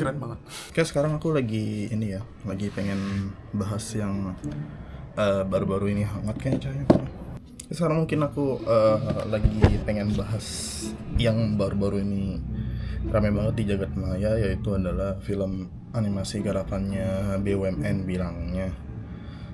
Keren banget. Kayak sekarang aku lagi lagi pengen bahas yang baru-baru ini hangat kayaknya cahaya. Sekarang mungkin aku lagi pengen bahas yang baru-baru ini ramai banget di jagat maya, yaitu adalah film animasi garapannya BUMN bilangnya,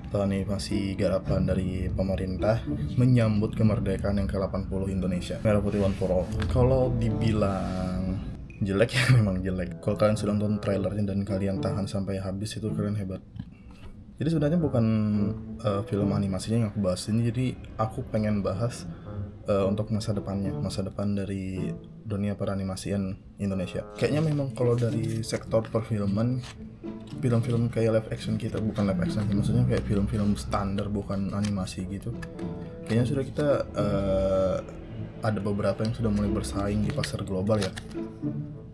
atau animasi garapan dari pemerintah menyambut kemerdekaan yang ke-80 Indonesia, Merah Putih One for All. Kalau dibilang jelek ya memang jelek. Kalau kalian sudah nonton trailernya dan kalian tahan sampai habis, itu kalian hebat. Jadi sebenarnya bukan film animasinya yang aku bahas ini, jadi aku pengen bahas untuk masa depan dari dunia peranimasian Indonesia. Kayaknya memang kalau dari sektor perfilman, film-film kayak live action kita, bukan live action, maksudnya kayak film-film standar bukan animasi gitu, kayaknya sudah kita ada beberapa yang sudah mulai bersaing di pasar global ya.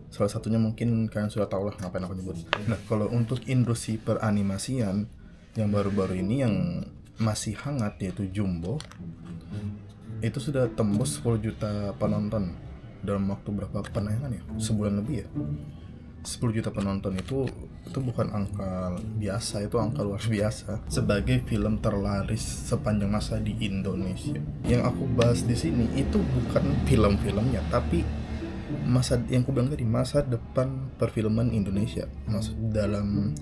Salah satunya mungkin kalian sudah tahu lah ngapain aku nyebut. Nah, kalau untuk industri peranimasian yang baru-baru ini yang masih hangat, yaitu Jumbo, itu sudah tembus 10 juta penonton dalam waktu berapa penayangan ya? Sebulan lebih ya. 10 juta penonton itu bukan angka biasa, itu angka luar biasa sebagai film terlaris sepanjang masa di Indonesia. Yang aku bahas di sini itu bukan film-filmnya, tapi masa yang aku bilang tadi, masa depan perfilman Indonesia. Maksud dalam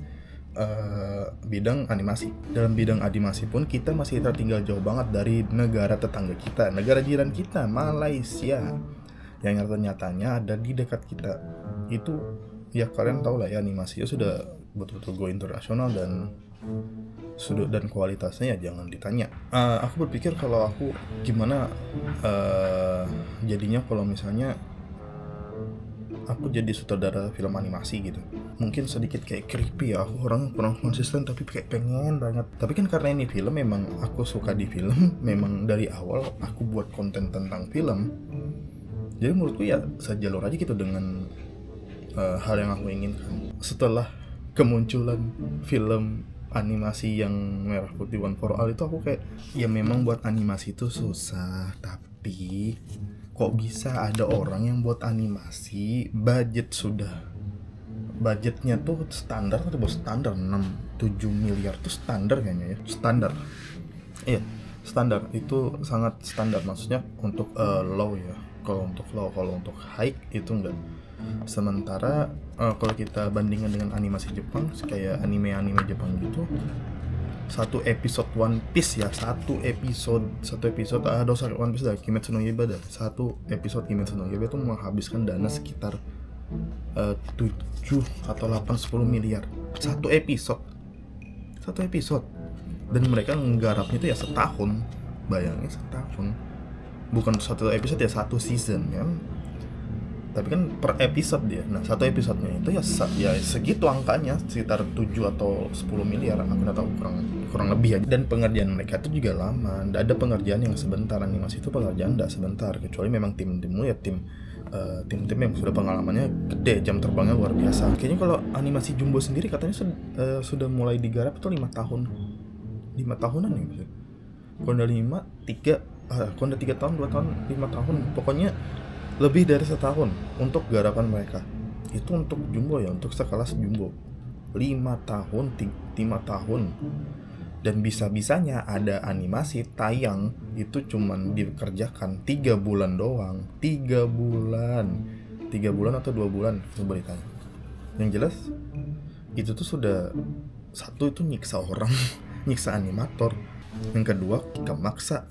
bidang animasi. Dalam bidang animasi pun kita masih tertinggal jauh banget dari negara tetangga kita, negara jiran kita, Malaysia, yang nyatanya ada di dekat kita. Itu ya kalian tahu lah ya, animasinya sudah betul-betul go internasional dan kualitasnya ya jangan ditanya. Aku berpikir kalau aku gimana jadinya kalau misalnya aku jadi sutradara film animasi gitu. Mungkin sedikit kayak creepy ya, aku orang kurang konsisten tapi kayak pengen banget. Tapi kan karena ini film, memang aku suka di film, memang dari awal aku buat konten tentang film. Jadi menurutku ya sejalur aja gitu dengan hal yang aku inginkan. Setelah kemunculan film animasi yang Merah Putih One for All itu, aku kayak ya memang buat animasi itu susah, tapi kok bisa ada orang yang buat animasi budgetnya tuh standar 6-7 miliar tuh standar kayaknya ya. Standar itu sangat standar, maksudnya untuk low ya. Kalau untuk high itu enggak. Sementara kalau kita bandingkan dengan animasi Jepang, kayak anime Jepang gitu, satu episode One Piece ya, satu episode One Piece dah, Kimetsu no Yaiba dah, satu episode Kimetsu no Yaiba itu menghabiskan dana sekitar 7 atau 8-10 miliar satu episode, dan mereka nggarapnya itu ya setahun. Bayangin, setahun, bukan satu episode ya, satu season kan, tapi kan per episode dia. Nah, satu episodenya itu ya segitu angkanya, sekitar 7 atau 10 miliar, aku nggak tahu, kurang lebih aja. Dan pengerjaan mereka itu juga lama, nggak ada pengerjaan yang sebentar. Animasi itu pengerjaan nggak sebentar, kecuali memang tim-timmu ya tim-tim yang sudah pengalamannya gede, jam terbangnya luar biasa. Kayaknya kalau animasi Jumbo sendiri katanya sudah mulai digarap itu 5 tahunan ya. Kalau udah 3 tahun, 2 tahun, 5 tahun, pokoknya lebih dari setahun untuk garapan mereka. Itu untuk Jumbo ya, untuk sekelas Jumbo 5 tahun. Dan bisa-bisanya ada animasi tayang itu cuman dikerjakan 3 bulan doang. 3 bulan atau 2 bulan, coba ditanya. Yang jelas itu tuh sudah, satu itu nyiksa orang nyiksa animator. Yang kedua, kita maksa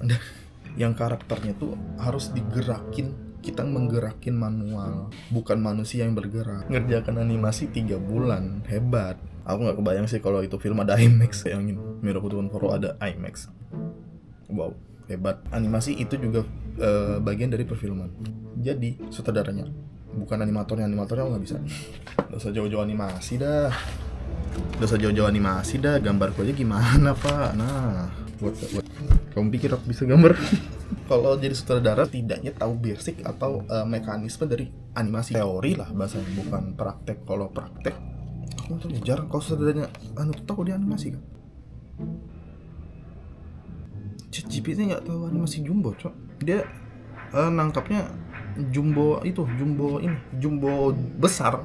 yang karakternya tuh harus digerakin, kita menggerakin manual, bukan manusia yang bergerak. Ngerjakan animasi 3 bulan, hebat. Aku gak kebayang sih kalau itu film ada IMAX. Bayangin, Merah Putih One for All ada IMAX. Wow, hebat. Animasi itu juga bagian dari perfilman. Jadi sutradaranya, bukan animatornya gak bisa. Gak usah jauh-jauh animasi dah. Gambarku aja gimana pak. Nah, buat kamu pikir aku bisa gambar? Kalau jadi sutradara tidaknya tahu basic atau mekanisme dari animasi, teori lah bahasanya, bukan praktek. Kalau praktek aku tuh jarang. Kalau sutradaranya tahu dia animasi kan. ChatGPT nggak tahu animasi Jumbo, cok. Dia nangkapnya Jumbo besar,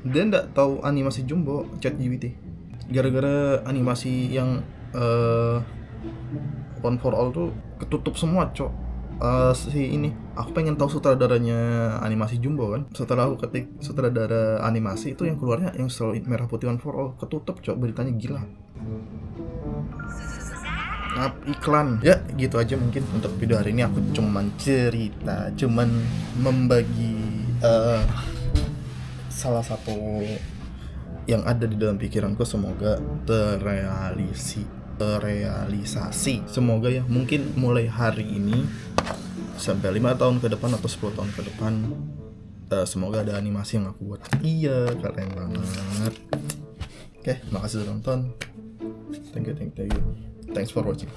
dia nggak tahu animasi Jumbo ChatGPT. Gara-gara animasi yang One for All tuh ketutup semua, Cok. Si ini, aku pengen tahu sutradaranya animasi Jumbo kan. Setelah aku ketik sutradara animasi itu, yang keluarnya yang selalu merah putih One for All, ketutup, Cok. Beritanya gila. Iklan ya, gitu aja mungkin untuk video hari ini. Aku cuman cerita, cuman membagi salah satu yang ada di dalam pikiranku. Semoga terrealisasi, semoga ya. Mungkin mulai hari ini sampai 5 tahun ke depan atau 10 tahun ke depan, semoga ada animasi yang aku buat. Iya, keren banget. Oke, makasih sudah nonton. Thank you. Thanks for watching.